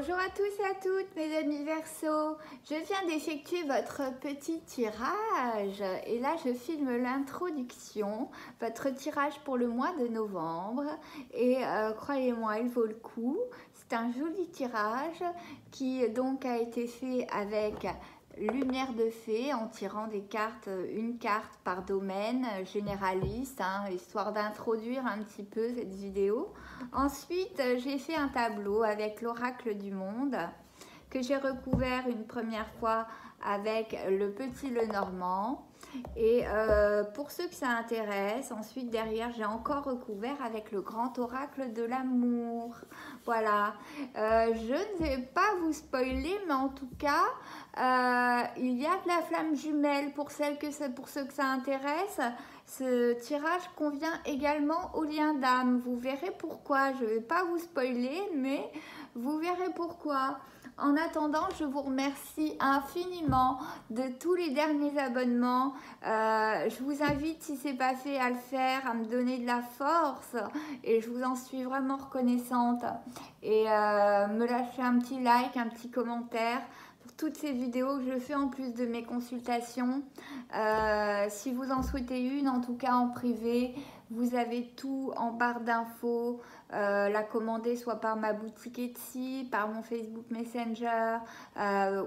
Bonjour à tous et à toutes mes amis Verseau, je viens d'effectuer votre petit tirage et là je filme l'introduction, votre tirage pour le mois de novembre et croyez-moi il vaut le coup, c'est un joli tirage qui donc a été fait avec Lumière de Fée en tirant des cartes, une carte par domaine généraliste, histoire d'introduire un petit peu cette vidéo. Ensuite, j'ai fait un tableau avec l'oracle du monde que j'ai recouvert une première fois avec le petit Lenormand. Et pour ceux que ça intéresse, ensuite derrière j'ai encore recouvert avec le grand oracle de l'amour. Voilà, je ne vais pas vous spoiler, mais en tout cas, il y a de la flamme jumelle pour ceux que ça intéresse. Ce tirage convient également au lien d'âme. Vous verrez pourquoi. Je ne vais pas vous spoiler, mais vous verrez pourquoi. En attendant, je vous remercie infiniment de tous les derniers abonnements. Je vous invite, si ce n'est pas fait, à le faire, à me donner de la force. Et je vous en suis vraiment reconnaissante. Et me lâcher un petit like, un petit commentaire pour toutes ces vidéos que je fais en plus de mes consultations. Si vous en souhaitez une, en tout cas en privé, vous avez tout en barre d'infos. La commander soit par ma boutique Etsy, par mon Facebook Messenger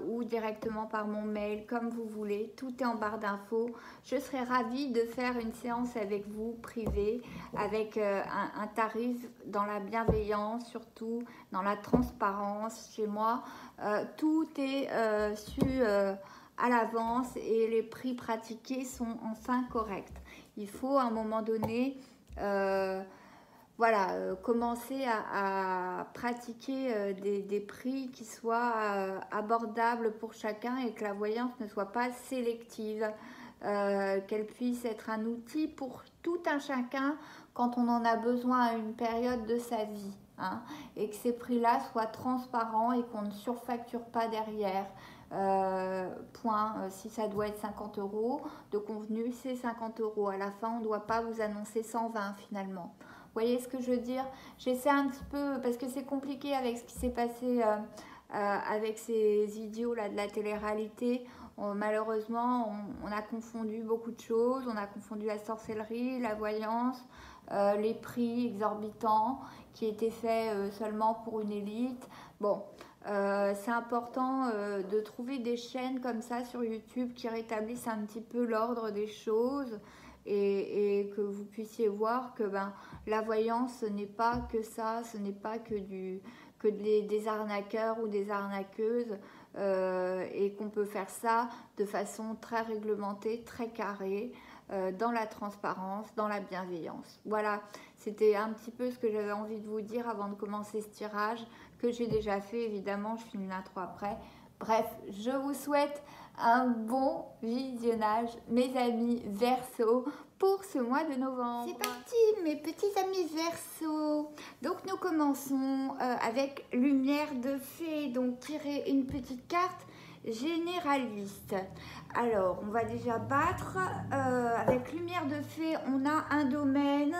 ou directement par mon mail, comme vous voulez. Tout est en barre d'infos. Je serais ravie de faire une séance avec vous, privée, avec un tarif dans la bienveillance, surtout dans la transparence. Chez moi, tout est su à l'avance et les prix pratiqués sont enfin corrects. Il faut à un moment donné commencer à pratiquer des prix qui soient abordables pour chacun et que la voyance ne soit pas sélective, qu'elle puisse être un outil pour tout un chacun quand on en a besoin à une période de sa vie, et que ces prix-là soient transparents et qu'on ne surfacture pas derrière. Si ça doit être 50 € de convenu, c'est 50 €. À la fin, on ne doit pas vous annoncer 120 finalement. Vous voyez ce que je veux dire? J'essaie un petit peu, parce que c'est compliqué avec ce qui s'est passé avec ces idiots là de la télé-réalité. Malheureusement, on a confondu beaucoup de choses. On a confondu la sorcellerie, la voyance, les prix exorbitants qui étaient faits seulement pour une élite. Bon, c'est important de trouver des chaînes comme ça sur YouTube qui rétablissent un petit peu l'ordre des choses et que vous puissiez voir que la voyance, ce n'est pas que ça, ce n'est pas que des arnaqueurs ou des arnaqueuses et qu'on peut faire ça de façon très réglementée, très carrée, dans la transparence, dans la bienveillance. Voilà, c'était un petit peu ce que j'avais envie de vous dire avant de commencer ce tirage, que j'ai déjà fait, évidemment, je filme l'intro après. Bref, je vous souhaite un bon visionnage, mes amis Verseau, pour ce mois de novembre. C'est parti, mes petits amis Verseau. Donc, nous commençons avec Lumière de Fée. Donc, tirer une petite carte généraliste. Alors, on va déjà battre. Avec Lumière de Fée, on a un domaine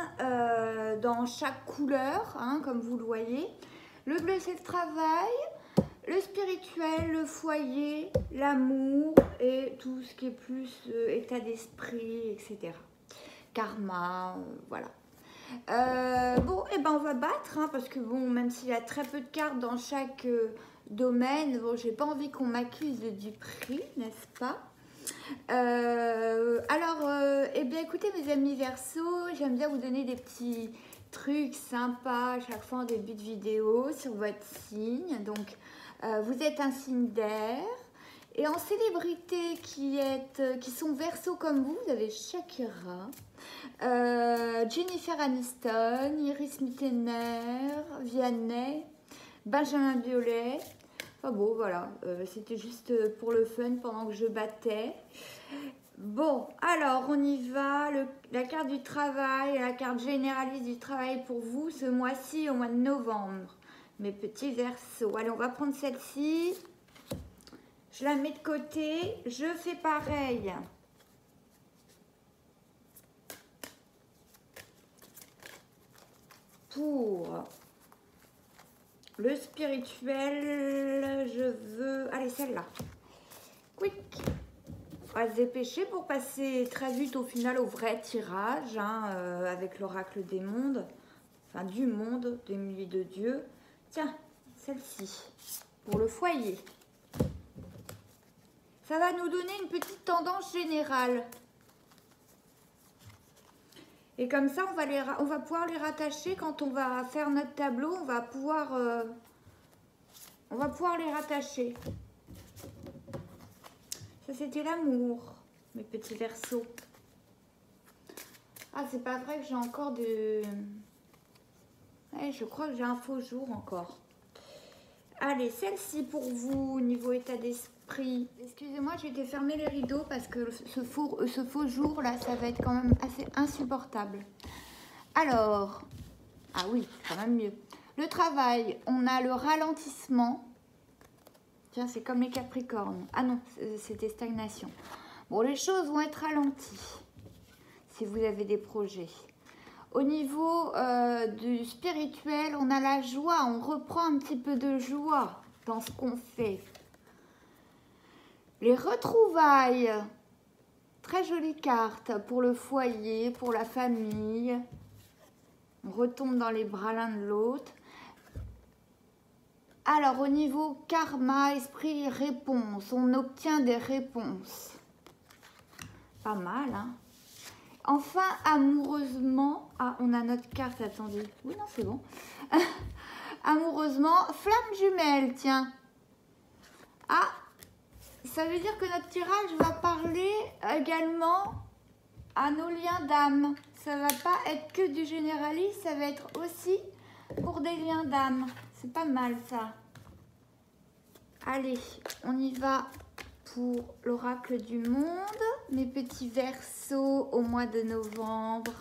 dans chaque couleur, comme vous le voyez. Le bleu, c'est le travail. Le spirituel, le foyer, l'amour et tout ce qui est plus état d'esprit, etc. Karma, voilà. On va battre, parce que bon, même s'il y a très peu de cartes dans chaque domaine, bon, j'ai pas envie qu'on m'accuse du prix, n'est-ce pas? Écoutez mes amis Verseau, j'aime bien vous donner des petits trucs sympas à chaque fois en début de vidéo sur votre signe. Donc, vous êtes un signe d'air. Et en célébrité qui sont Verseau comme vous avez Shakira, Jennifer Aniston, Iris Mittener, Vianney, Benjamin Biolay. Enfin bon, voilà, c'était juste pour le fun pendant que je battais. Bon, alors on y va. La carte du travail, la carte généraliste du travail pour vous ce mois-ci, au mois de novembre. Mes petits Verseaux. Allez, on va prendre celle-ci. Je la mets de côté. Je fais pareil. Pour Le spirituel, je veux... Allez, celle-là. Quick. On va se dépêcher pour passer très vite au final au vrai tirage, hein, avec l'oracle des mondes, enfin du monde, des milliers de dieux. Tiens, celle-ci, pour le foyer. Ça va nous donner une petite tendance générale. Et comme ça, on va pouvoir les rattacher quand on va faire notre tableau. On va pouvoir les rattacher. Ça, c'était l'amour, mes petits versos. Ah, c'est pas vrai que j'ai encore de... Ouais, je crois que j'ai un faux jour encore. Allez, celle-ci pour vous, niveau état d'esprit. Excusez-moi, j'ai été fermer les rideaux parce que ce faux jour, là, ça va être quand même assez insupportable. Alors, ah oui, quand même mieux. Le travail, on a le ralentissement. Tiens, c'est comme les Capricornes. Ah non, c'était stagnation. Bon, les choses vont être ralenties si vous avez des projets. Au niveau du spirituel, on a la joie. On reprend un petit peu de joie dans ce qu'on fait. Les retrouvailles. Très jolie carte pour le foyer, pour la famille. On retombe dans les bras l'un de l'autre. Alors, au niveau karma, esprit, réponse, on obtient des réponses. Pas mal, hein? Enfin, amoureusement... Ah, on a notre carte, attendez. Oui, non, c'est bon. Amoureusement, flamme jumelle, tiens. Ah, ça veut dire que notre tirage va parler également à nos liens d'âme. Ça va pas être que du généraliste, ça va être aussi pour des liens d'âme. C'est pas mal ça. Allez, on y va pour l'oracle du monde. Mes petits versos au mois de novembre.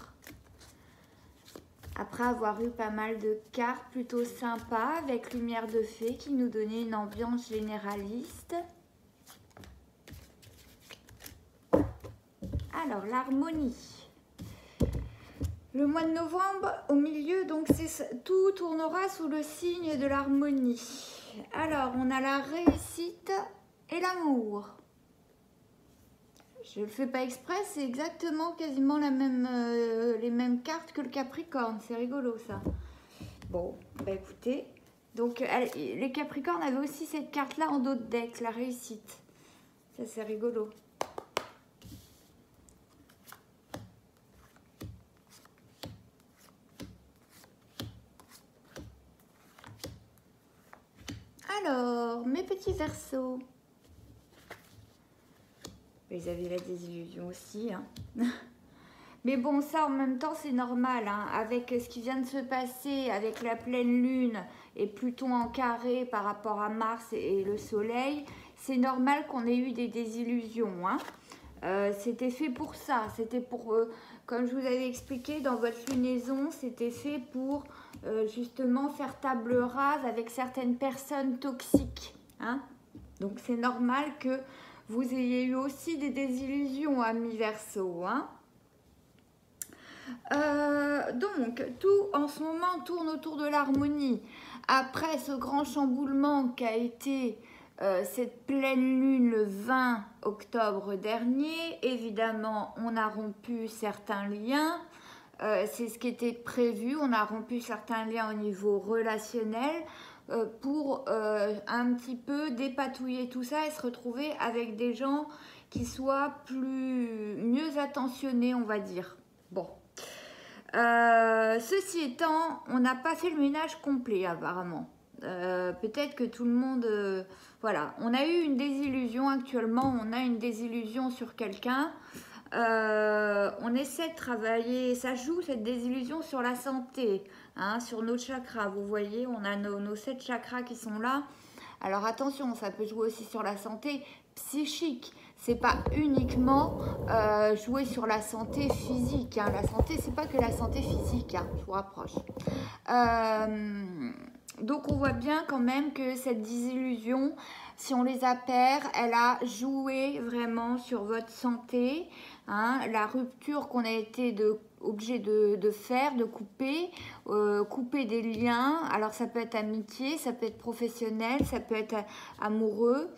Après avoir eu pas mal de cartes plutôt sympas avec Lumière de Fée qui nous donnait une ambiance généraliste. Alors, l'harmonie. Le mois de novembre, au milieu, donc tout tournera sous le signe de l'harmonie. Alors, on a la réussite et l'amour. Je ne le fais pas exprès, c'est exactement quasiment les mêmes cartes que le Capricorne. C'est rigolo, ça. Bon, bah écoutez. Donc, les Capricornes avaient aussi cette carte-là en dos de deck, la réussite. Ça, c'est rigolo. Alors, mes petits versos. Vous avez la désillusion aussi. Hein. Mais bon, ça en même temps, c'est normal. Hein. Avec ce qui vient de se passer, avec la pleine lune et Pluton en carré par rapport à Mars et le Soleil, c'est normal qu'on ait eu des désillusions. Hein. C'était fait pour ça. C'était pour, comme je vous avais expliqué, dans votre lunaison, c'était fait pour justement faire table rase avec certaines personnes toxiques. Hein. Donc, c'est normal que vous ayez eu aussi des désillusions, amis Verseau. Hein. Donc, tout en ce moment tourne autour de l'harmonie. Après ce grand chamboulement qu'a été cette pleine lune le 20 octobre dernier, évidemment, on a rompu certains liens. C'est ce qui était prévu. On a rompu certains liens au niveau relationnel pour un petit peu dépatouiller tout ça et se retrouver avec des gens qui soient mieux attentionnés, on va dire. Bon. Ceci étant, on n'a pas fait le ménage complet apparemment. Peut-être que tout le monde... voilà, on a eu une désillusion actuellement, on a une désillusion sur quelqu'un. On essaie de travailler, ça joue cette désillusion sur la santé, hein, sur nos chakras. Vous voyez, on a nos 7 chakras qui sont là. Alors attention, ça peut jouer aussi sur la santé psychique. C'est pas uniquement jouer sur la santé physique. Hein. La santé, c'est pas que la santé physique. Hein. Je vous rapproche. Donc on voit bien quand même que cette désillusion, si on les appaire, elle a joué vraiment sur votre santé. Hein. La rupture qu'on a été obligé de faire, de couper, couper des liens. Alors ça peut être amitié, ça peut être professionnel, ça peut être amoureux.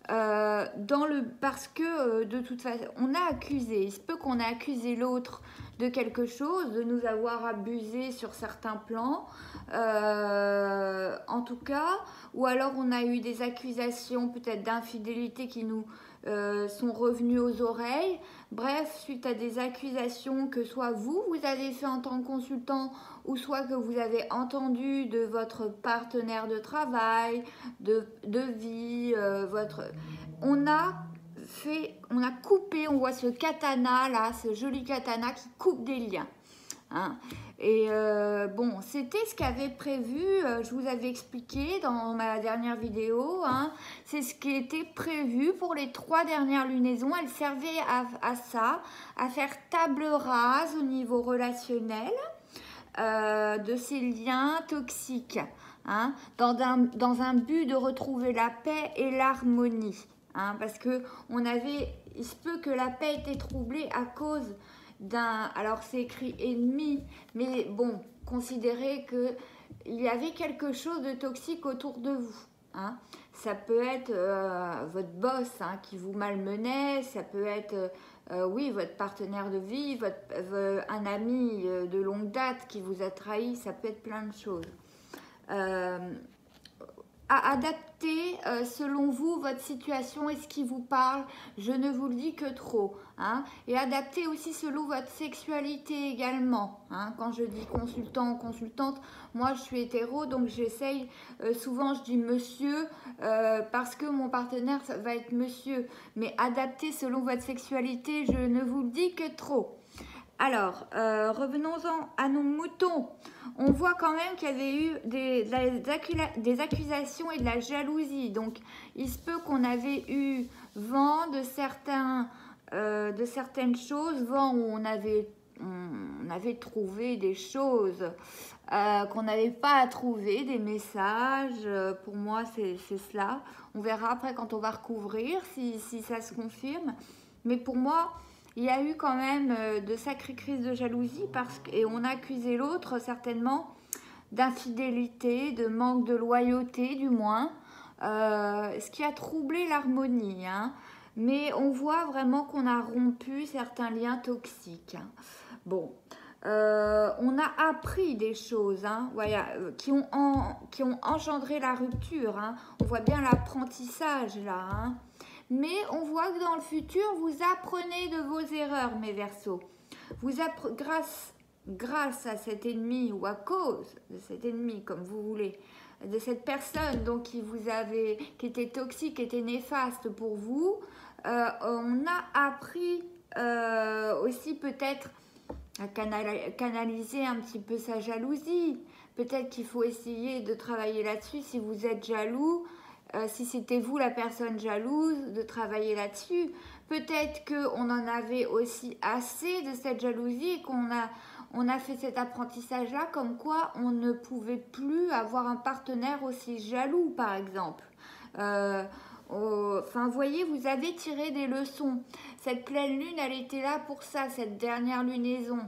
Parce que de toute façon, on a accusé, il se peut qu'on ait accusé l'autre de quelque chose, de nous avoir abusé sur certains plans, en tout cas, ou alors on a eu des accusations peut-être d'infidélité qui nous sont revenues aux oreilles. Bref, suite à des accusations que soit vous avez fait en tant que consultant, ou soit que vous avez entendu de votre partenaire de travail, de vie, on a coupé, on voit ce katana là, ce joli katana qui coupe des liens. Hein. Et bon, c'était ce qu'avait prévu, je vous avais expliqué dans ma dernière vidéo, hein, c'est ce qui était prévu pour les 3 dernières lunaisons. Elles servaient à ça, à faire table rase au niveau relationnel de ces liens toxiques, hein, dans un but de retrouver la paix et l'harmonie, hein, parce que il se peut que la paix ait été troublée à cause alors c'est écrit ennemi, mais bon, considérez qu'il y avait quelque chose de toxique autour de vous. Hein. Ça peut être votre boss, hein, qui vous malmenait, ça peut être oui, votre partenaire de vie, un ami de longue date qui vous a trahi, ça peut être plein de choses. À adapter selon vous votre situation et ce qui vous parle, je ne vous le dis que trop, hein. Et adapter aussi selon votre sexualité également, hein. Quand je dis consultant ou consultante, moi je suis hétéro, donc j'essaye, souvent je dis monsieur parce que mon partenaire ça va être monsieur, mais adapter selon votre sexualité, je ne vous le dis que trop. Alors, revenons-en à nos moutons. On voit quand même qu'il y avait eu des accusations et de la jalousie. Donc, il se peut qu'on avait eu vent de certaines choses, vent où on avait trouvé des choses qu'on n'avait pas à trouver, des messages. Pour moi, c'est cela. On verra après quand on va recouvrir si ça se confirme. Mais pour moi, il y a eu quand même de sacrées crises de jalousie et on a accusé l'autre certainement d'infidélité, de manque de loyauté du moins, ce qui a troublé l'harmonie. Hein. Mais on voit vraiment qu'on a rompu certains liens toxiques. Hein. Bon, on a appris des choses, hein, voilà, qui ont engendré la rupture. Hein. On voit bien l'apprentissage là. Hein. Mais on voit que dans le futur, vous apprenez de vos erreurs, mes Verseaux. Grâce à cet ennemi ou à cause de cet ennemi, comme vous voulez, de cette personne donc, qui était toxique, qui était néfaste pour vous, on a appris aussi peut-être à canaliser un petit peu sa jalousie. Peut-être qu'il faut essayer de travailler là-dessus si vous êtes jaloux. Si c'était vous la personne jalouse, de travailler là-dessus. Peut-être qu'on en avait aussi assez de cette jalousie et qu'on a fait cet apprentissage-là, comme quoi on ne pouvait plus avoir un partenaire aussi jaloux, par exemple. Enfin, vous voyez, vous avez tiré des leçons. Cette pleine lune, elle était là pour ça, cette dernière lunaison.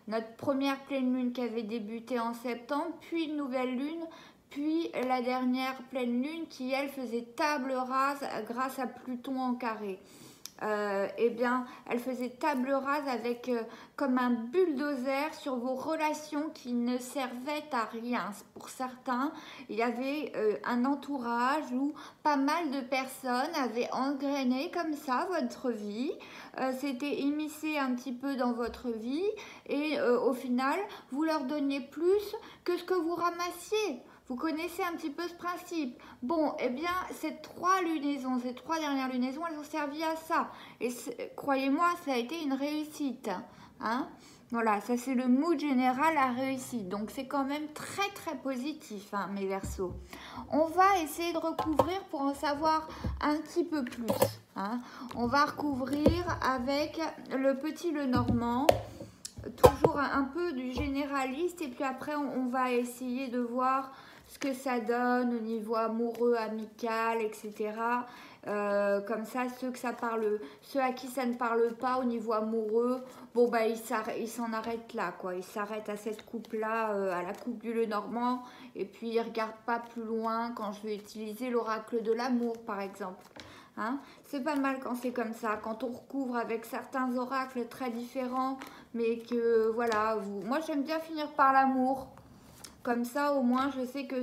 Notre première pleine lune qui avait débuté en septembre, puis une nouvelle lune, puis la dernière pleine lune qui, elle, faisait table rase grâce à Pluton en carré. Eh bien, elle faisait table rase avec comme un bulldozer sur vos relations qui ne servaient à rien. Pour certains, il y avait un entourage où pas mal de personnes avaient engrainé comme ça votre vie, s'étaient immiscées un petit peu dans votre vie et au final, vous leur donniez plus que ce que vous ramassiez. Vous connaissez un petit peu ce principe. Bon, eh bien, ces 3 lunaisons, ces 3 dernières lunaisons, elles ont servi à ça. Et croyez-moi, ça a été une réussite. Hein? Voilà, ça c'est le mood général à réussite. Donc, c'est quand même très, très positif, hein, mes Verseaux. On va essayer de recouvrir pour en savoir un petit peu plus. Hein? On va recouvrir avec le petit Lenormand. Toujours un peu du généraliste. Et puis après, on va essayer de voir ce que ça donne au niveau amoureux, amical, etc. Comme ça, ceux à qui ça ne parle pas au niveau amoureux, bon bah ils s'en arrêtent là, quoi. Ils s'arrêtent à cette coupe-là, à la coupe du Lenormand, et puis ils regardent pas plus loin quand je vais utiliser l'oracle de l'amour, par exemple. Hein, c'est pas mal quand c'est comme ça, quand on recouvre avec certains oracles très différents, mais que voilà, moi j'aime bien finir par l'amour. Comme ça, au moins, je sais que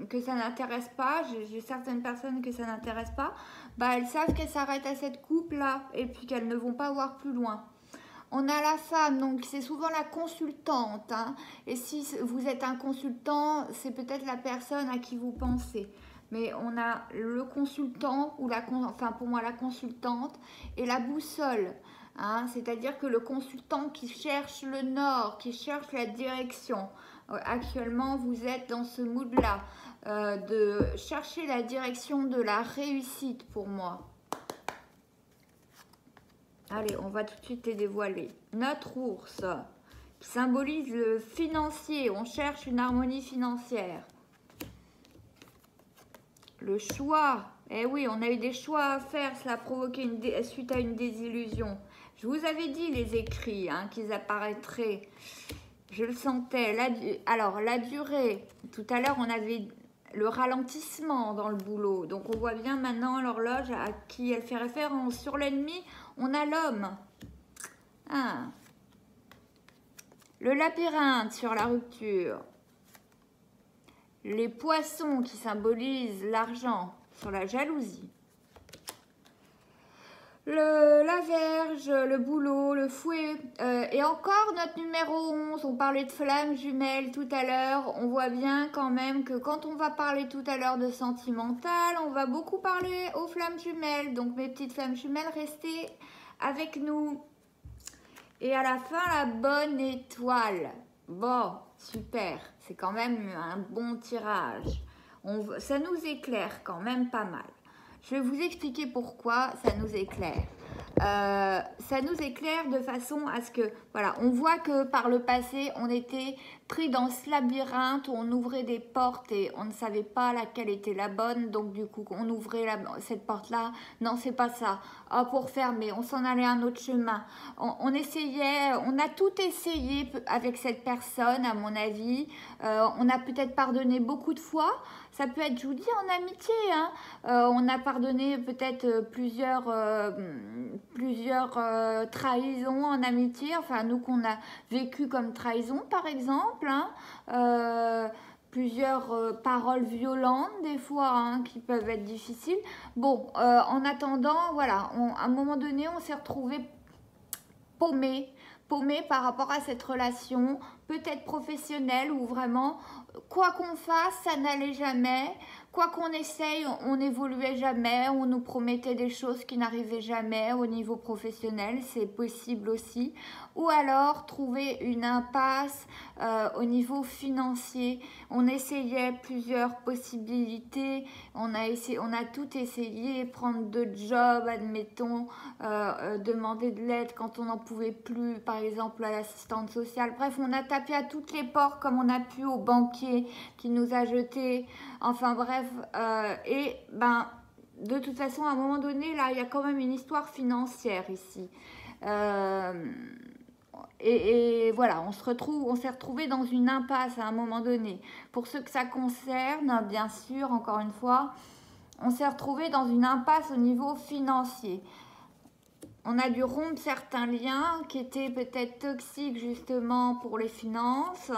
que ça n'intéresse pas, j'ai certaines personnes que ça n'intéresse pas, bah elles savent qu'elles s'arrêtent à cette coupe-là et puis qu'elles ne vont pas voir plus loin. On a la femme, donc c'est souvent la consultante. Hein, et si vous êtes un consultant, c'est peut-être la personne à qui vous pensez. Mais on a le consultant, enfin pour moi la consultante, et la boussole. Hein, c'est-à-dire que le consultant qui cherche le nord, qui cherche la direction. Actuellement, vous êtes dans ce mood-là, de chercher la direction de la réussite pour moi. Allez, on va tout de suite les dévoiler. Notre ours, qui symbolise le financier, on cherche une harmonie financière. Le choix, eh oui, on a eu des choix à faire, cela a provoqué suite à une désillusion. Je vous avais dit les écrits, hein, qu'ils apparaîtraient. Je le sentais. Alors, la durée. Tout à l'heure, on avait le ralentissement dans le boulot. Donc, on voit bien maintenant l'horloge à qui elle fait référence. Sur l'ennemi, on a l'homme. Ah. Le labyrinthe sur la rupture. Les poissons qui symbolisent l'argent sur la jalousie. La verge, le boulot, le fouet. Et encore notre numéro 11, on parlait de flammes jumelles tout à l'heure. On voit bien quand même que quand on va parler tout à l'heure de sentimental, on va beaucoup parler aux flammes jumelles. Donc mes petites flammes jumelles, restez avec nous. Et à la fin, la bonne étoile. Bon, super. C'est quand même un bon tirage. Ça nous éclaire quand même pas mal. Je vais vous expliquer pourquoi ça nous éclaire. Ça nous éclaire de façon à ce que, voilà, on voit que par le passé, on était pris dans ce labyrinthe où on ouvrait des portes et on ne savait pas laquelle était la bonne. Donc du coup, on ouvrait cette porte-là. Non, c'est pas ça. Oh, pour fermer, on s'en allait un autre chemin. On essayait, on a tout essayé avec cette personne, à mon avis. On a peut-être pardonné beaucoup de fois. Ça peut être, je vous dis, en amitié. Hein. On a pardonné peut-être plusieurs trahisons en amitié. Enfin, nous qu'on a vécu comme trahison, par exemple. Hein. Plusieurs paroles violentes, des fois, hein, qui peuvent être difficiles. Bon, en attendant, voilà, à un moment donné, on s'est retrouvés paumés par rapport à cette relation, peut-être professionnelle, où vraiment, quoi qu'on fasse, ça n'allait jamais. Quoi qu'on essaye, on n'évoluait jamais, on nous promettait des choses qui n'arrivaient jamais au niveau professionnel, c'est possible aussi. Ou alors trouver une impasse au niveau financier. On essayait plusieurs possibilités, on a tout essayé, prendre de jobs, admettons, demander de l'aide quand on n'en pouvait plus, par exemple à l'assistante sociale. Bref, on a tapé à toutes les portes comme on a pu au banquier qui nous a jeté. Enfin bref, et ben de toute façon à un moment donné là il y a quand même une histoire financière ici. Et voilà, on s'est retrouvé dans une impasse à un moment donné. Pour ceux que ça concerne, bien sûr, encore une fois, on s'est retrouvé dans une impasse au niveau financier. On a dû rompre certains liens qui étaient peut-être toxiques justement pour les finances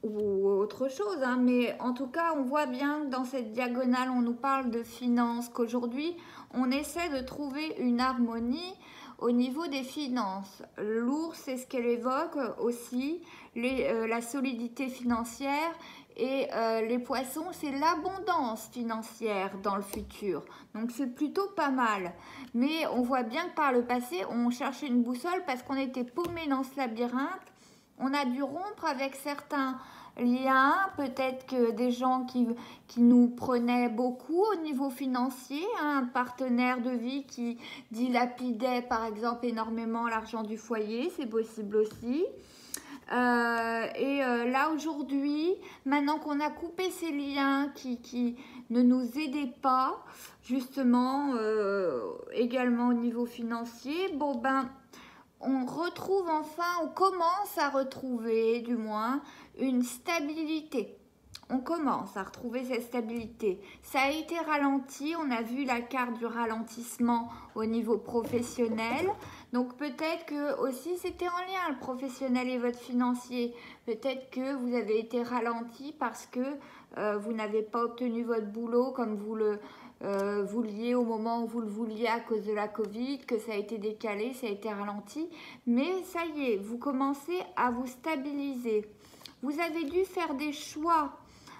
ou autre chose, hein. Mais en tout cas, on voit bien que dans cette diagonale, on nous parle de finances, qu'aujourd'hui, on essaie de trouver une harmonie au niveau des finances. L'ours, c'est ce qu'elle évoque aussi, la solidité financière, et les poissons, c'est l'abondance financière dans le futur. Donc c'est plutôt pas mal. Mais on voit bien que par le passé, on cherchait une boussole parce qu'on était paumé dans ce labyrinthe. On a dû rompre avec certains liens, peut-être que des gens qui nous prenaient beaucoup au niveau financier, hein, un partenaire de vie qui dilapidait par exemple énormément l'argent du foyer, c'est possible aussi. Là aujourd'hui, maintenant qu'on a coupé ces liens qui ne nous aidaient pas, justement, également au niveau financier, bon ben, on retrouve enfin, on commence à retrouver du moins une stabilité. On commence à retrouver cette stabilité. Ça a été ralenti, on a vu la carte du ralentissement au niveau professionnel. Donc peut-être que aussi c'était en lien le professionnel et votre financier. Peut-être que vous avez été ralenti parce que vous n'avez pas obtenu votre boulot comme vous le vouliez au moment où vous le vouliez à cause de la Covid, que ça a été décalé, ça a été ralenti. Mais ça y est, vous commencez à vous stabiliser. Vous avez dû faire des choix.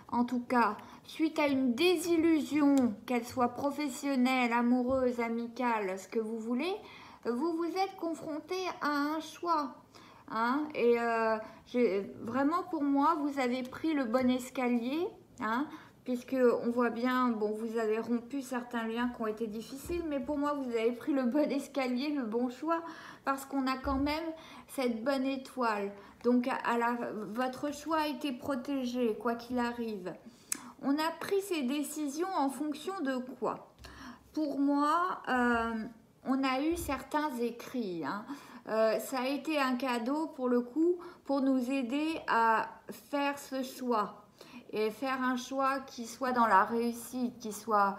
En tout cas, suite à une désillusion, qu'elle soit professionnelle, amoureuse, amicale, ce que vous voulez, vous vous êtes confronté à un choix. Hein, et vraiment pour moi, vous avez pris le bon escalier, hein, puisque on voit bien, bon, vous avez rompu certains liens qui ont été difficiles, mais pour moi, vous avez pris le bon escalier, le bon choix, parce qu'on a quand même cette bonne étoile. Donc, votre choix a été protégé, quoi qu'il arrive. On a pris ces décisions en fonction de quoi? Pour moi, on a eu certains écrits. Hein. Ça a été un cadeau, pour le coup, pour nous aider à faire ce choix. Et faire un choix qui soit dans la réussite, qui soit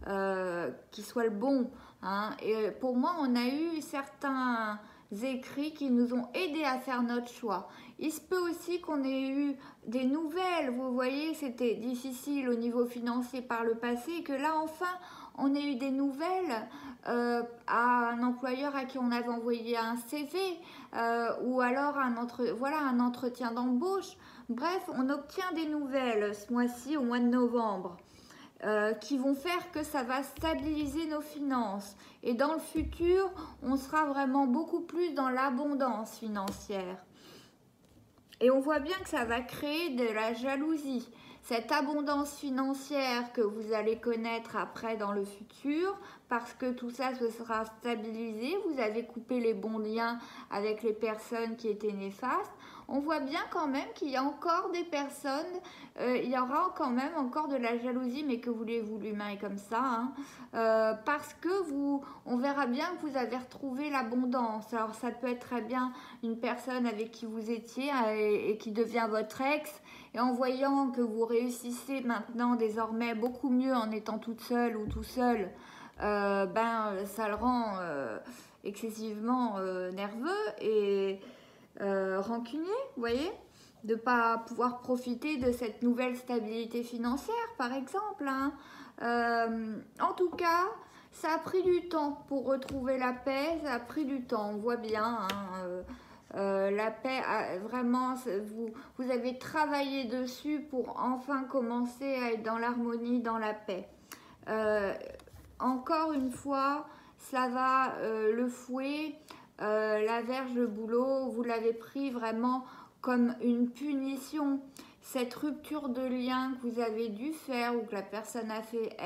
le bon. Hein. Et pour moi, on a eu certains écrits qui nous ont aidés à faire notre choix. Il se peut aussi qu'on ait eu des nouvelles. Vous voyez, c'était difficile au niveau financier par le passé, et que là, enfin, on ait eu des nouvelles à un employeur à qui on avait envoyé un CV ou alors un entretien d'embauche. Bref, on obtient des nouvelles ce mois-ci, au mois de novembre. Qui vont faire que ça va stabiliser nos finances. Et dans le futur, on sera vraiment beaucoup plus dans l'abondance financière. Et on voit bien que ça va créer de la jalousie. Cette abondance financière que vous allez connaître après dans le futur, parce que tout ça se sera stabilisé, vous avez coupé les bons liens avec les personnes qui étaient néfastes. On voit bien quand même qu'il y a encore des personnes, il y aura quand même encore de la jalousie, mais que voulez-vous, l'humain est comme ça, hein, parce que on verra bien que vous avez retrouvé l'abondance. Alors ça peut être très bien une personne avec qui vous étiez et qui devient votre ex, et en voyant que vous réussissez maintenant désormais beaucoup mieux en étant toute seule ou tout seul, ça le rend excessivement nerveux et rancunier, vous voyez, de ne pas pouvoir profiter de cette nouvelle stabilité financière, par exemple. Hein. En tout cas, ça a pris du temps pour retrouver la paix, ça a pris du temps, on voit bien. Hein, la paix, vraiment, vous avez travaillé dessus pour enfin commencer à être dans l'harmonie, dans la paix. Encore une fois, ça va, le fouet, la verge, le boulot, vous l'avez pris vraiment comme une punition. Cette rupture de lien que vous avez dû faire ou que la personne a fait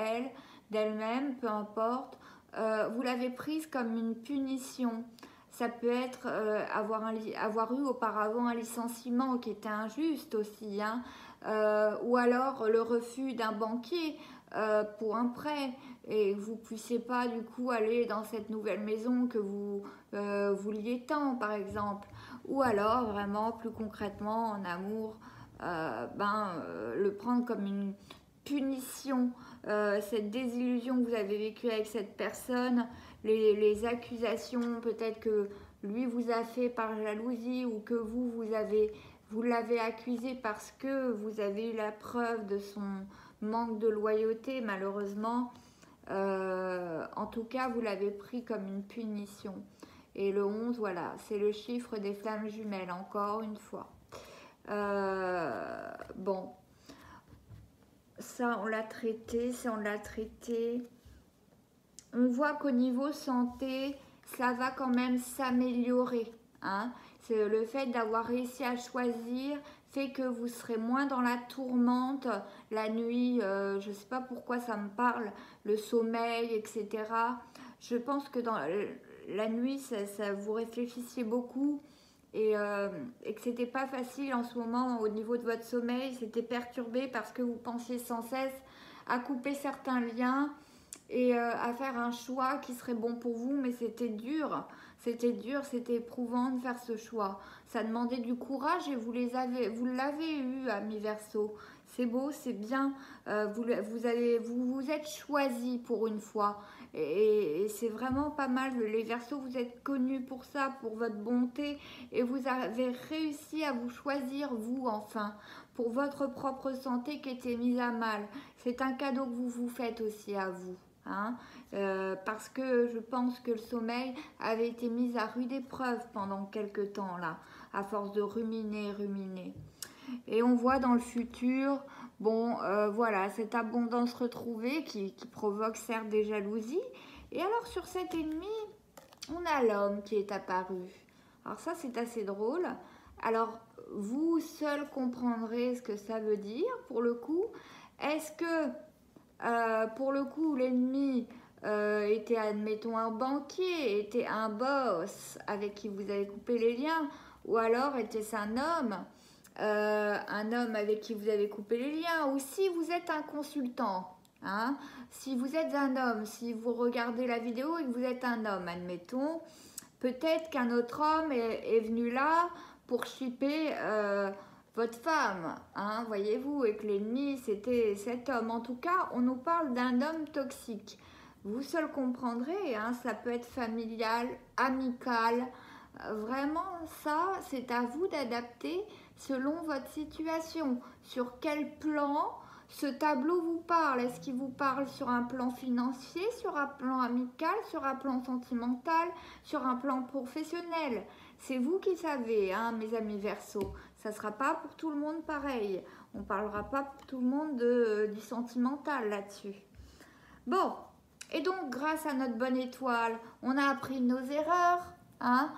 d'elle-même, peu importe, vous l'avez prise comme une punition. Ça peut être avoir eu auparavant un licenciement qui était injuste aussi, hein, ou alors le refus d'un banquier pour un prêt et que vous ne puissiez pas du coup aller dans cette nouvelle maison que vous vouliez tant, par exemple. Ou alors vraiment plus concrètement en amour, le prendre comme une punition, cette désillusion que vous avez vécue avec cette personne, les accusations peut-être que lui vous a fait par jalousie ou que vous l'avez accusé parce que vous avez eu la preuve de son manque de loyauté malheureusement. En tout cas, vous l'avez pris comme une punition. Et le 11, voilà, c'est le chiffre des flammes jumelles, encore une fois. Bon, ça on l'a traité, On voit qu'au niveau santé, ça va quand même s'améliorer. Hein. C'est le fait d'avoir réussi à choisir fait que vous serez moins dans la tourmente la nuit. Je ne sais pas pourquoi ça me parle, le sommeil, etc. Je pense que dans la nuit, ça vous réfléchissiez beaucoup et que c'était pas facile en ce moment au niveau de votre sommeil, c'était perturbé parce que vous pensiez sans cesse à couper certains liens et à faire un choix qui serait bon pour vous, mais c'était dur, c'était éprouvant de faire ce choix. Ça demandait du courage et vous l'avez eu, amis Verseau. C'est beau, c'est bien. Vous vous êtes choisi pour une fois. Et c'est vraiment pas mal. Les Verseaux, vous êtes connus pour ça, pour votre bonté. Et vous avez réussi à vous choisir, vous, enfin, pour votre propre santé qui était mise à mal. C'est un cadeau que vous vous faites aussi à vous. Hein, parce que je pense que le sommeil avait été mis à rude épreuve pendant quelques temps là, à force de ruminer. Et on voit dans le futur, bon, voilà, cette abondance retrouvée qui provoque certes des jalousies. Et alors sur cet ennemi, on a l'homme qui est apparu. Alors ça, c'est assez drôle. Alors, vous seul comprendrez ce que ça veut dire pour le coup. Est-ce que pour le coup, l'ennemi était, admettons, un banquier, était un boss avec qui vous avez coupé les liens, ou alors était-ce un homme avec qui vous avez coupé les liens, ou si vous êtes un consultant, hein, si vous êtes un homme, si vous regardez la vidéo et que vous êtes un homme, admettons, peut-être qu'un autre homme est venu là pour shipper votre femme, hein, voyez-vous, et que l'ennemi c'était cet homme. En tout cas, on nous parle d'un homme toxique. Vous seul comprendrez, hein, ça peut être familial, amical. Vraiment, ça, c'est à vous d'adapter selon votre situation. Sur quel plan ce tableau vous parle? Est-ce qu'il vous parle sur un plan financier, sur un plan amical, sur un plan sentimental, sur un plan professionnel? C'est vous qui savez, hein, mes amis Verseau. Ça ne sera pas pour tout le monde pareil. On ne parlera pas pour tout le monde du sentimental là-dessus. Bon, et donc grâce à notre bonne étoile, on a appris nos erreurs. Hein,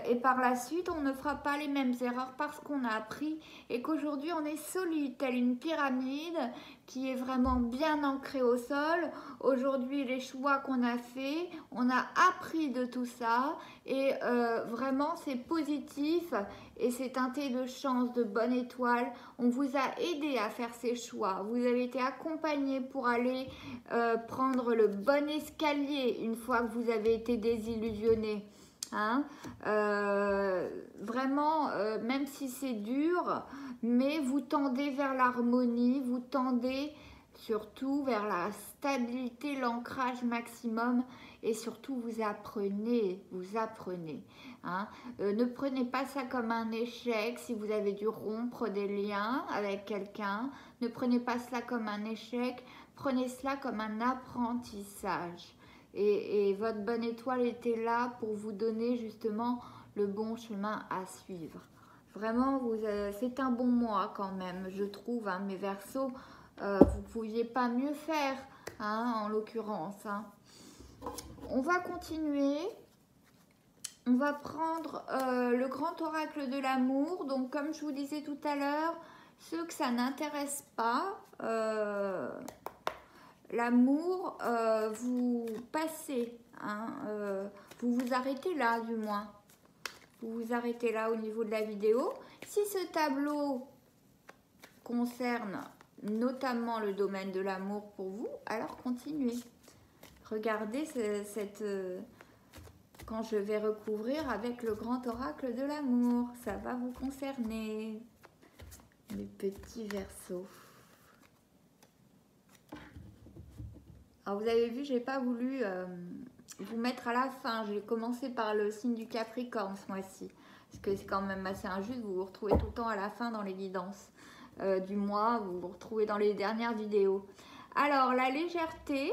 et par la suite, on ne fera pas les mêmes erreurs parce qu'on a appris et qu'aujourd'hui, on est solide, telle une pyramide qui est vraiment bien ancrée au sol. Aujourd'hui, les choix qu'on a faits, on a appris de tout ça et vraiment, c'est positif et c'est teinté de chance, de bonne étoile. On vous a aidé à faire ces choix. Vous avez été accompagné pour aller prendre le bon escalier une fois que vous avez été désillusionné. Hein, vraiment, même si c'est dur, mais vous tendez vers l'harmonie, vous tendez surtout vers la stabilité, l'ancrage maximum et surtout vous apprenez. Hein. Ne prenez pas ça comme un échec si vous avez dû rompre des liens avec quelqu'un, ne prenez pas cela comme un échec, prenez cela comme un apprentissage. Et votre bonne étoile était là pour vous donner justement le bon chemin à suivre. Vraiment, c'est un bon mois quand même, je trouve, hein, mes Verseaux. Vous ne pouviez pas mieux faire, hein, en l'occurrence. Hein. On va continuer. On va prendre le grand oracle de l'amour. Donc, comme je vous disais tout à l'heure, ceux que ça n'intéresse pas... l'amour, vous passez, hein, vous vous arrêtez là du moins. Vous vous arrêtez là au niveau de la vidéo. Si ce tableau concerne notamment le domaine de l'amour pour vous, alors continuez. Regardez quand je vais recouvrir avec le grand oracle de l'amour. Ça va vous concerner, mes petits Verseaux. Alors vous avez vu, j'ai pas voulu vous mettre à la fin. J'ai commencé par le signe du Capricorne ce mois-ci. Parce que c'est quand même assez injuste, vous vous retrouvez tout le temps à la fin dans les guidances du mois. Vous vous retrouvez dans les dernières vidéos. Alors la légèreté,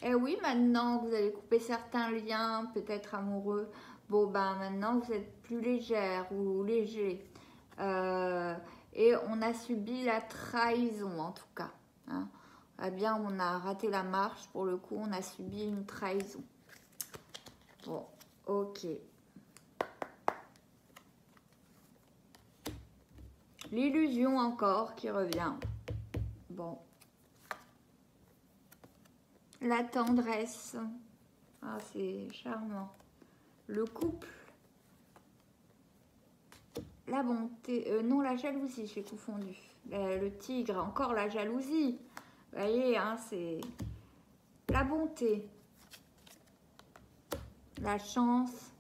eh oui, maintenant vous avez coupé certains liens, peut-être amoureux. Bon ben maintenant vous êtes plus légère ou léger. Et on a subi la trahison en tout cas. Hein. Eh bien, on a raté la marche, pour le coup, on a subi une trahison. Bon, ok. L'illusion encore qui revient. Bon. La tendresse. Ah, c'est charmant. Le couple. la bonté, non, la jalousie, j'ai confondu. Le tigre, encore la jalousie. Vous voyez, hein, c'est la bonté, la chance,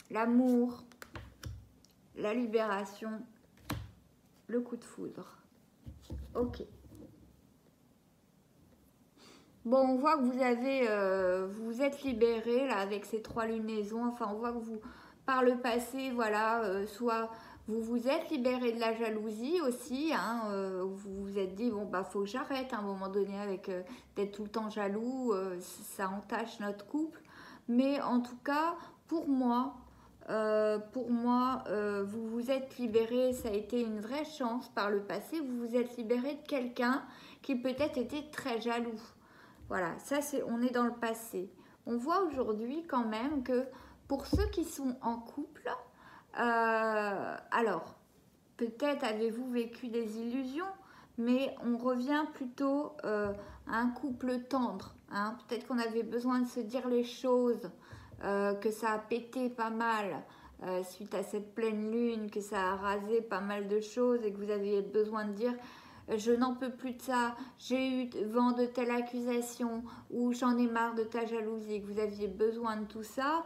l'amour, la libération, le coup de foudre. Ok. Bon, on voit que vous avez, vous êtes libéré là avec ces 3 lunaisons. Enfin, on voit que vous, par le passé, voilà, soit vous vous êtes libéré de la jalousie aussi. Hein, vous vous êtes dit bon bah faut que j'arrête à un moment donné avec d'être tout le temps jaloux. Ça entache notre couple. Mais en tout cas, pour moi, vous vous êtes libéré. Ça a été une vraie chance par le passé. Vous vous êtes libéré de quelqu'un qui peut-être était très jaloux. Voilà, ça c'est, on est dans le passé. On voit aujourd'hui quand même que pour ceux qui sont en couple, alors peut-être avez-vous vécu des illusions, mais on revient plutôt à un couple tendre. Hein. Peut-être qu'on avait besoin de se dire les choses, que ça a pété pas mal suite à cette pleine lune, que ça a rasé pas mal de choses et que vous aviez besoin de dire je n'en peux plus de ça, j'ai eu vent de telle accusation ou j'en ai marre de ta jalousie, que vous aviez besoin de tout ça.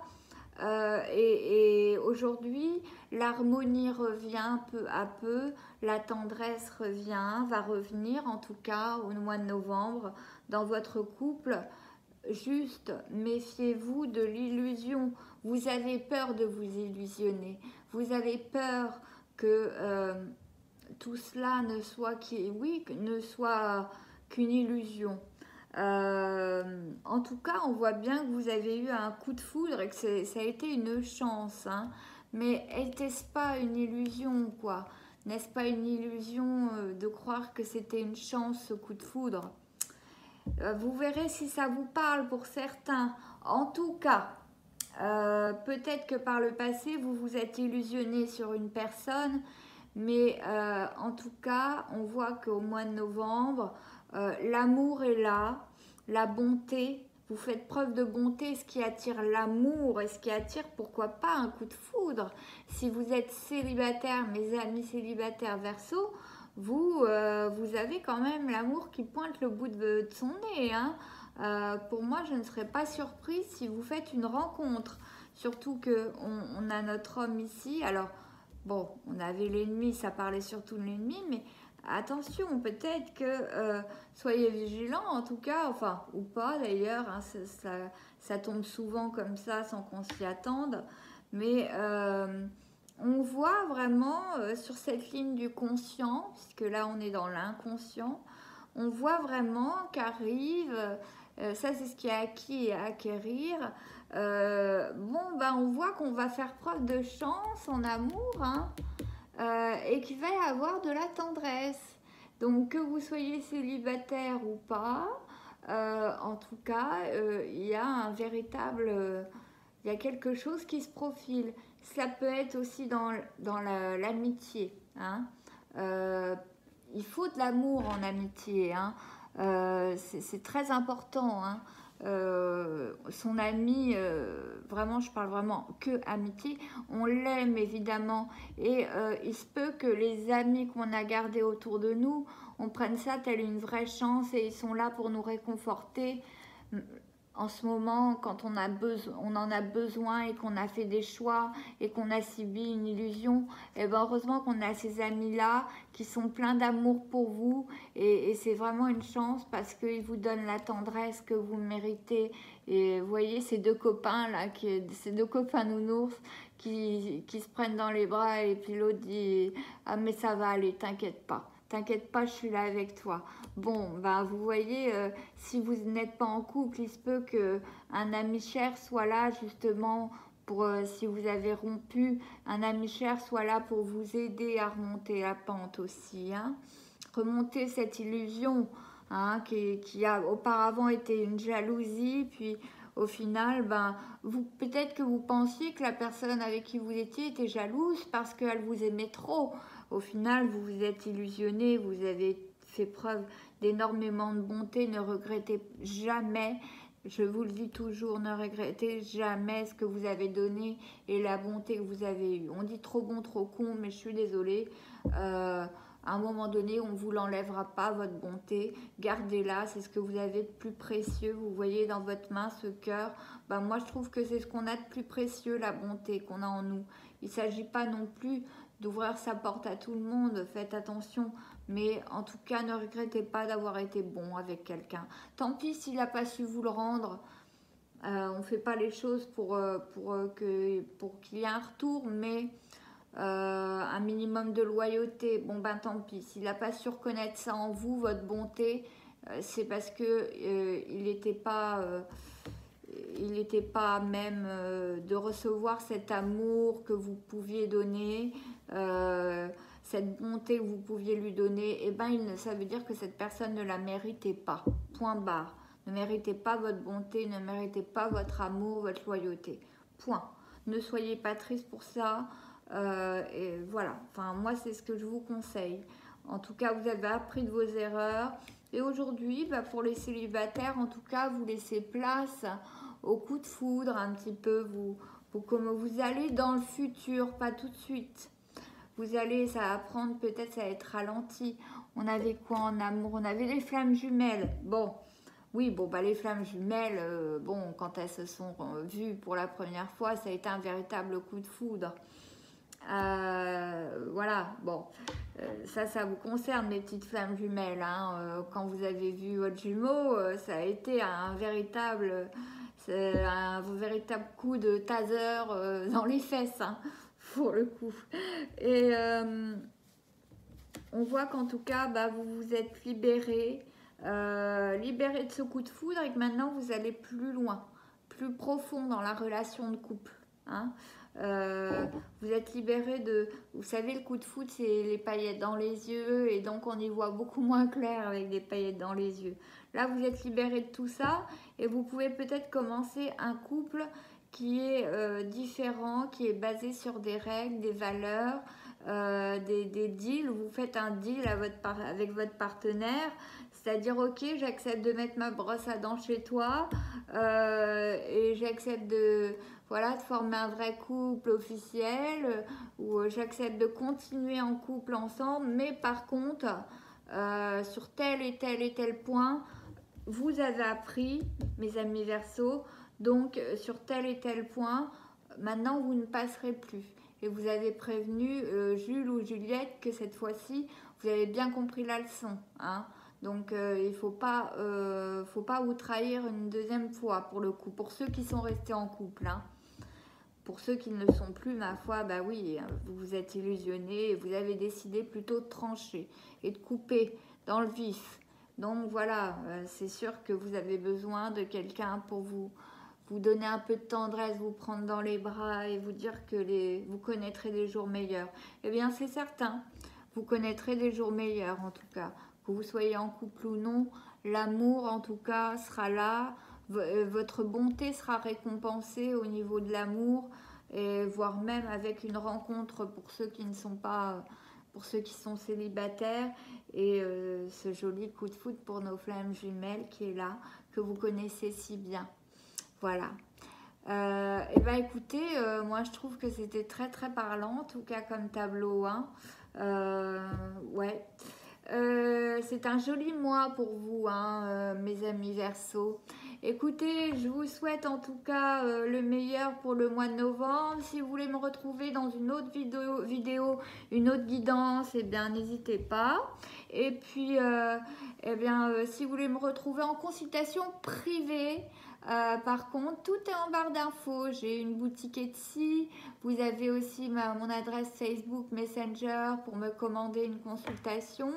Et aujourd'hui, l'harmonie revient peu à peu, la tendresse va revenir en tout cas au mois de novembre dans votre couple. Juste, méfiez-vous de l'illusion. Vous avez peur de vous illusionner. Vous avez peur que tout cela ne soit qu'une illusion. En tout cas, on voit bien que vous avez eu un coup de foudre et que ça a été une chance. Hein. Mais était-ce pas une illusion, quoi? N'est-ce pas une illusion de croire que c'était une chance, ce coup de foudre? Vous verrez si ça vous parle pour certains. En tout cas, peut-être que par le passé, vous vous êtes illusionné sur une personne. Mais en tout cas, on voit qu'au mois de novembre, l'amour est là, la bonté, vous faites preuve de bonté, ce qui attire l'amour et ce qui attire, pourquoi pas, un coup de foudre. Si vous êtes célibataire, mes amis célibataires Verseau, vous avez quand même l'amour qui pointe le bout de son nez. Hein. Pour moi, je ne serais pas surprise si vous faites une rencontre. Surtout qu'on a notre homme ici. Alors, bon, on avait l'ennemi, ça parlait surtout de l'ennemi, mais attention, peut-être que soyez vigilants en tout cas, enfin, ou pas d'ailleurs, hein, ça tombe souvent comme ça sans qu'on s'y attende, mais on voit vraiment sur cette ligne du conscient, puisque là on est dans l'inconscient, on voit vraiment qu'arrive, ça c'est ce qui est acquis et à acquérir. On voit qu'on va faire preuve de chance en amour, hein, et qu'il va y avoir de la tendresse. Donc que vous soyez célibataire ou pas, en tout cas, il y a un véritable, il y a quelque chose qui se profile. Ça peut être aussi dans l'amitié. Hein. Il faut de l'amour en amitié. Hein. C'est très important. Hein. Son ami, vraiment, je parle vraiment que amitié, on l'aime évidemment. Et il se peut que les amis qu'on a gardés autour de nous, on prenne ça telle une vraie chance et ils sont là pour nous réconforter. En ce moment, quand on en a besoin et qu'on a fait des choix et qu'on a subi une illusion, et ben heureusement qu'on a ces amis-là qui sont pleins d'amour pour vous et c'est vraiment une chance parce qu'ils vous donnent la tendresse que vous méritez. Et vous voyez ces deux copains là, ces deux copains nounours qui se prennent dans les bras et puis l'autre dit « Ah mais ça va aller, t'inquiète pas. » T'inquiète pas, je suis là avec toi. Bon, vous voyez, si vous n'êtes pas en couple, il se peut qu'un ami cher soit là justement pour, si vous avez rompu, un ami cher soit là pour vous aider à remonter la pente aussi. Hein. Remonter cette illusion hein, qui a auparavant été une jalousie, puis au final, peut-être que vous pensiez que la personne avec qui vous étiez était jalouse parce qu'elle vous aimait trop. Au final, vous vous êtes illusionné, vous avez fait preuve d'énormément de bonté, ne regrettez jamais Je vous le dis toujours, ne regrettez jamais ce que vous avez donné et la bonté que vous avez eue. On dit trop bon, trop con, mais je suis désolée. À un moment donné, on ne vous l'enlèvera pas, votre bonté. Gardez-la, c'est ce que vous avez de plus précieux. Vous voyez dans votre main ce cœur. Ben, moi, je trouve que c'est ce qu'on a de plus précieux, la bonté qu'on a en nous. Il ne s'agit pas non plus d'ouvrir sa porte à tout le monde. Faites attention. Mais en tout cas, ne regrettez pas d'avoir été bon avec quelqu'un. Tant pis s'il n'a pas su vous le rendre. On ne fait pas les choses pour qu'il y ait un retour, mais un minimum de loyauté. Bon ben tant pis. S'il n'a pas su reconnaître ça en vous, votre bonté, c'est parce que il n'était pas même de recevoir cet amour que vous pouviez donner. Cette bonté que vous pouviez lui donner, et ben ça veut dire que cette personne ne la méritait pas. Point barre. Ne méritez pas votre bonté, ne méritez pas votre amour, votre loyauté. Point. Ne soyez pas triste pour ça. Et voilà. Enfin, moi, c'est ce que je vous conseille. En tout cas, vous avez appris de vos erreurs. Et aujourd'hui, bah, pour les célibataires, en tout cas, vous laissez place au coup de foudre un petit peu. Comme vous allez dans le futur, pas tout de suite. Vous allez, ça va prendre, peut-être ça va être ralenti. On avait quoi en amour? On avait les flammes jumelles. Bon, oui, bon, bah les flammes jumelles, bon, quand elles se sont vues pour la première fois, ça a été un véritable coup de foudre. Voilà, bon, ça vous concerne, les petites flammes jumelles. Hein, quand vous avez vu votre jumeau, ça a été un véritable coup de taser dans les fesses. Hein, pour le coup. Et on voit qu'en tout cas, bah, vous vous êtes libéré de ce coup de foudre et que maintenant vous allez plus loin, plus profond dans la relation de couple. Hein. Vous êtes libéré de... Vous savez, le coup de foudre, c'est les paillettes dans les yeux et donc on y voit beaucoup moins clair avec des paillettes dans les yeux. Là, vous êtes libéré de tout ça et vous pouvez peut-être commencer un couple qui est différent, qui est basé sur des règles, des valeurs, des deals. Vous faites un deal avec votre partenaire, c'est-à-dire, ok, j'accepte de mettre ma brosse à dents chez toi et j'accepte de former un vrai couple officiel ou j'accepte de continuer en couple ensemble, mais par contre, sur tel et tel et tel point, vous avez appris, mes amis Verseaux, donc sur tel et tel point, maintenant vous ne passerez plus. Et vous avez prévenu Jules ou Juliette que cette fois-ci, vous avez bien compris la leçon. Hein. Donc il ne faut pas vous trahir une deuxième fois pour le coup, pour ceux qui sont restés en couple. Hein. Pour ceux qui ne le sont plus, ma foi, bah oui, vous vous êtes illusionnés et vous avez décidé plutôt de trancher et de couper dans le vif. Donc voilà, c'est sûr que vous avez besoin de quelqu'un pour vous donner un peu de tendresse, vous prendre dans les bras et vous dire que vous connaîtrez des jours meilleurs. Eh bien, c'est certain, vous connaîtrez des jours meilleurs en tout cas. Que vous soyez en couple ou non, l'amour en tout cas sera là. Votre bonté sera récompensée au niveau de l'amour, et voire même avec une rencontre pour ceux qui ne sont pas... pour ceux qui sont célibataires, et ce joli coup de foudre pour nos flammes jumelles qui est là, que vous connaissez si bien. Voilà. Et ben écoutez, moi je trouve que c'était très très parlant, en tout cas comme tableau. Hein. Ouais. C'est un joli mois pour vous, hein, mes amis Verseaux. Écoutez, je vous souhaite en tout cas le meilleur pour le mois de novembre. Si vous voulez me retrouver dans une autre vidéo, une autre guidance, eh bien n'hésitez pas. Et puis, si vous voulez me retrouver en consultation privée, par contre, tout est en barre d'infos. J'ai une boutique Etsy. Vous avez aussi mon adresse Facebook Messenger pour me commander une consultation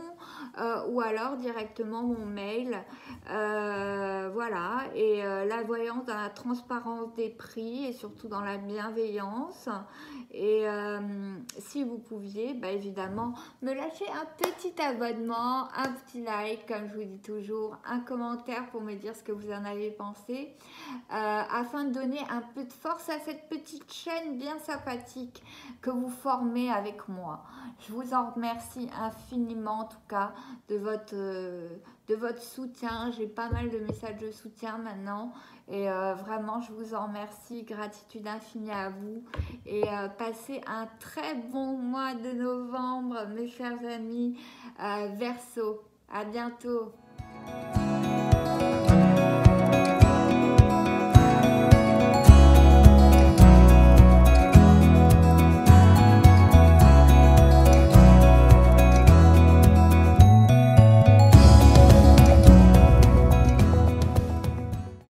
ou alors directement mon mail. Voilà. Et la voyance dans la transparence des prix et surtout dans la bienveillance. Et si vous pouviez, bah, évidemment, me lâcher un petit abonnement, un petit like, comme je vous dis toujours, un commentaire pour me dire ce que vous en avez pensé, afin de donner un peu de force à cette petite chaîne bien sympathique que vous formez avec moi. Je vous en remercie infiniment, en tout cas, de de votre soutien. J'ai pas mal de messages de soutien maintenant. Et vraiment, je vous en remercie. Gratitude infinie à vous. Et passez un très bon mois de novembre, mes chers amis Verseau. À bientôt.